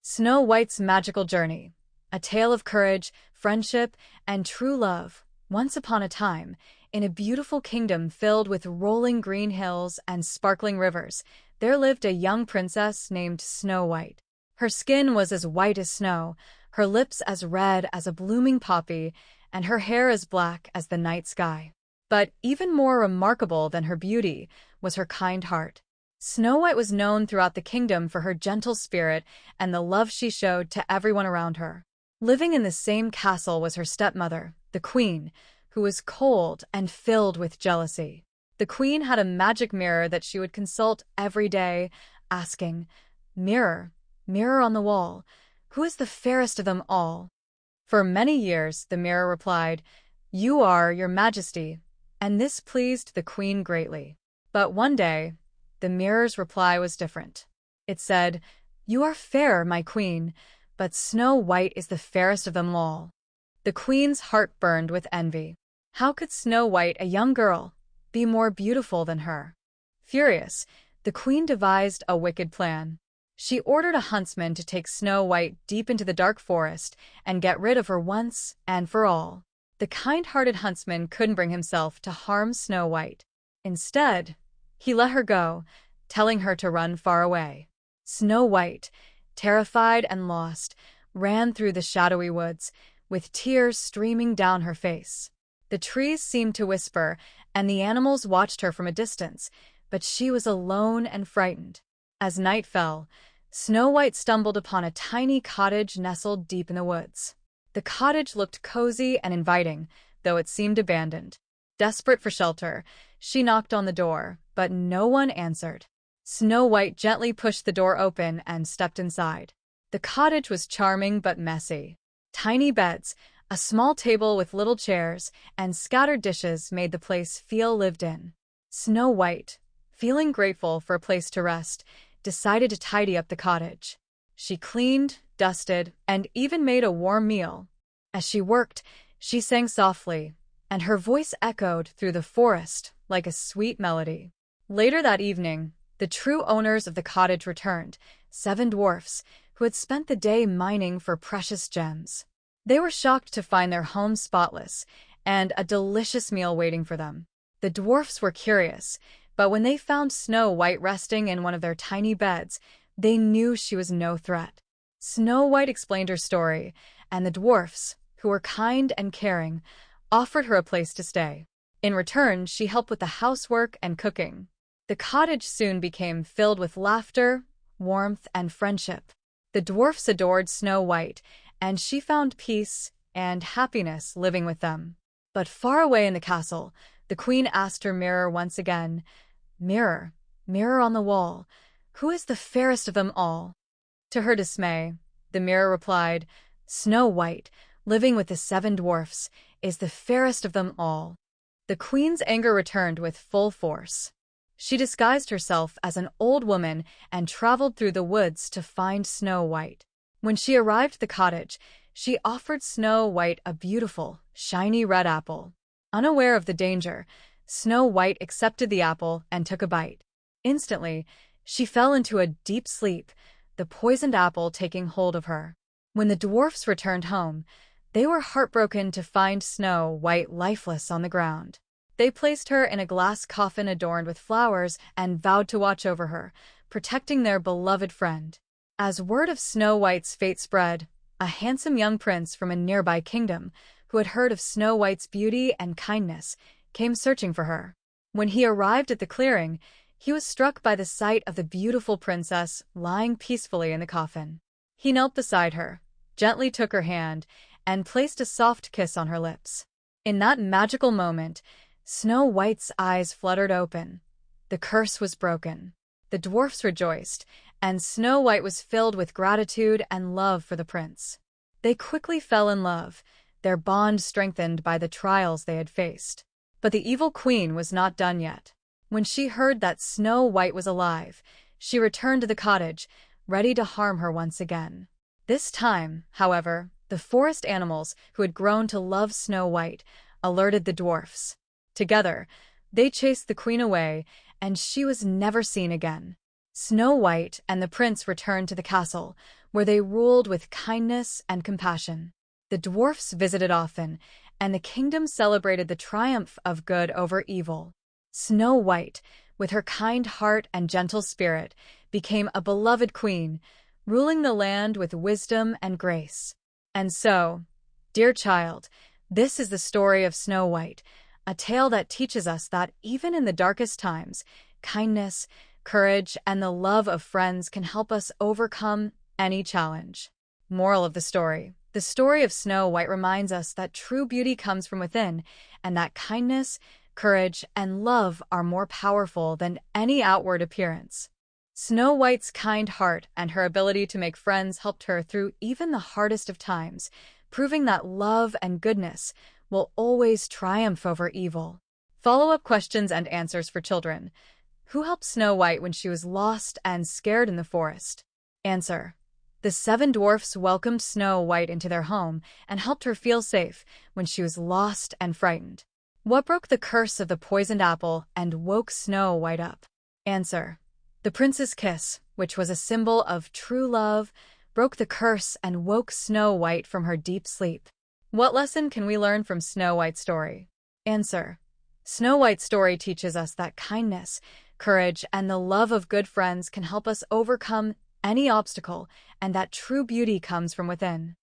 Snow White's Magical Journey. A tale of courage, friendship, and true love. Once upon a time, in a beautiful kingdom filled with rolling green hills and sparkling rivers, there lived a young princess named Snow White. Her skin was as white as snow, her lips as red as a blooming poppy, and her hair as black as the night sky. But even more remarkable than her beauty was her kind heart. Snow White was known throughout the kingdom for her gentle spirit and the love she showed to everyone around her. Living in the same castle was her stepmother, the queen, who was cold and filled with jealousy. The queen had a magic mirror that she would consult every day, asking, "Mirror, mirror on the wall, who is the fairest of them all?" For many years, the mirror replied, "You are, your majesty," and this pleased the queen greatly. But one day, the mirror's reply was different. It said, "You are fair, my queen, but Snow White is the fairest of them all." The queen's heart burned with envy. How could Snow White, a young girl, be more beautiful than her? Furious, the queen devised a wicked plan. She ordered a huntsman to take Snow White deep into the dark forest and get rid of her once and for all. The kind-hearted huntsman couldn't bring himself to harm Snow White. Instead, he let her go, telling her to run far away. Snow White, terrified and lost, ran through the shadowy woods, with tears streaming down her face. The trees seemed to whisper, and the animals watched her from a distance, but she was alone and frightened. As night fell, Snow White stumbled upon a tiny cottage nestled deep in the woods. The cottage looked cozy and inviting, though it seemed abandoned. Desperate for shelter, she knocked on the door, but no one answered. Snow White gently pushed the door open and stepped inside. The cottage was charming but messy. Tiny beds, a small table with little chairs, and scattered dishes made the place feel lived in. Snow White, feeling grateful for a place to rest, decided to tidy up the cottage. She cleaned, dusted, and even made a warm meal. As she worked, she sang softly, and her voice echoed through the forest like a sweet melody. Later that evening, the true owners of the cottage returned, 7 dwarfs, who had spent the day mining for precious gems. They were shocked to find their home spotless and a delicious meal waiting for them. The dwarfs were curious, but when they found Snow White resting in one of their tiny beds, they knew she was no threat. Snow White explained her story, and the dwarfs, who were kind and caring, offered her a place to stay. In return, she helped with the housework and cooking. The cottage soon became filled with laughter, warmth, and friendship. The dwarfs adored Snow White, and she found peace and happiness living with them. But far away in the castle, the queen asked her mirror once again, "Mirror, mirror on the wall, who is the fairest of them all?" To her dismay, the mirror replied, "Snow White, living with the 7 dwarfs, is the fairest of them all." The queen's anger returned with full force. She disguised herself as an old woman and traveled through the woods to find Snow White. When she arrived at the cottage, she offered Snow White a beautiful, shiny red apple. Unaware of the danger, Snow White accepted the apple and took a bite. Instantly, she fell into a deep sleep, the poisoned apple taking hold of her. When the dwarfs returned home, they were heartbroken to find Snow White lifeless on the ground. They placed her in a glass coffin adorned with flowers and vowed to watch over her, protecting their beloved friend. As word of Snow White's fate spread, a handsome young prince from a nearby kingdom, who had heard of Snow White's beauty and kindness, came searching for her. When he arrived at the clearing, he was struck by the sight of the beautiful princess lying peacefully in the coffin. He knelt beside her, gently took her hand, and placed a soft kiss on her lips. In that magical moment, Snow White's eyes fluttered open. The curse was broken. The dwarfs rejoiced, and Snow White was filled with gratitude and love for the prince. They quickly fell in love, their bond strengthened by the trials they had faced. But the evil queen was not done yet. When she heard that Snow White was alive, she returned to the cottage, ready to harm her once again. This time, however, the forest animals, who had grown to love Snow White, alerted the dwarfs. Together, they chased the queen away, and she was never seen again. Snow White and the prince returned to the castle, where they ruled with kindness and compassion. The dwarfs visited often, and the kingdom celebrated the triumph of good over evil. Snow White, with her kind heart and gentle spirit, became a beloved queen, ruling the land with wisdom and grace. And so, dear child, this is the story of Snow White, a tale that teaches us that even in the darkest times, kindness, courage, and the love of friends can help us overcome any challenge. Moral of the story: the story of Snow White reminds us that true beauty comes from within, and that kindness, courage, and love are more powerful than any outward appearance. Snow White's kind heart and her ability to make friends helped her through even the hardest of times, proving that love and goodness will always triumph over evil. Follow-up questions and answers for children. Who helped Snow White when she was lost and scared in the forest? Answer: the 7 dwarfs welcomed Snow White into their home and helped her feel safe when she was lost and frightened. What broke the curse of the poisoned apple and woke Snow White up? Answer: the prince's kiss, which was a symbol of true love, broke the curse and woke Snow White from her deep sleep. What lesson can we learn from Snow White's story? Answer: Snow White's story teaches us that kindness, courage, and the love of good friends can help us overcome any obstacle, and that true beauty comes from within.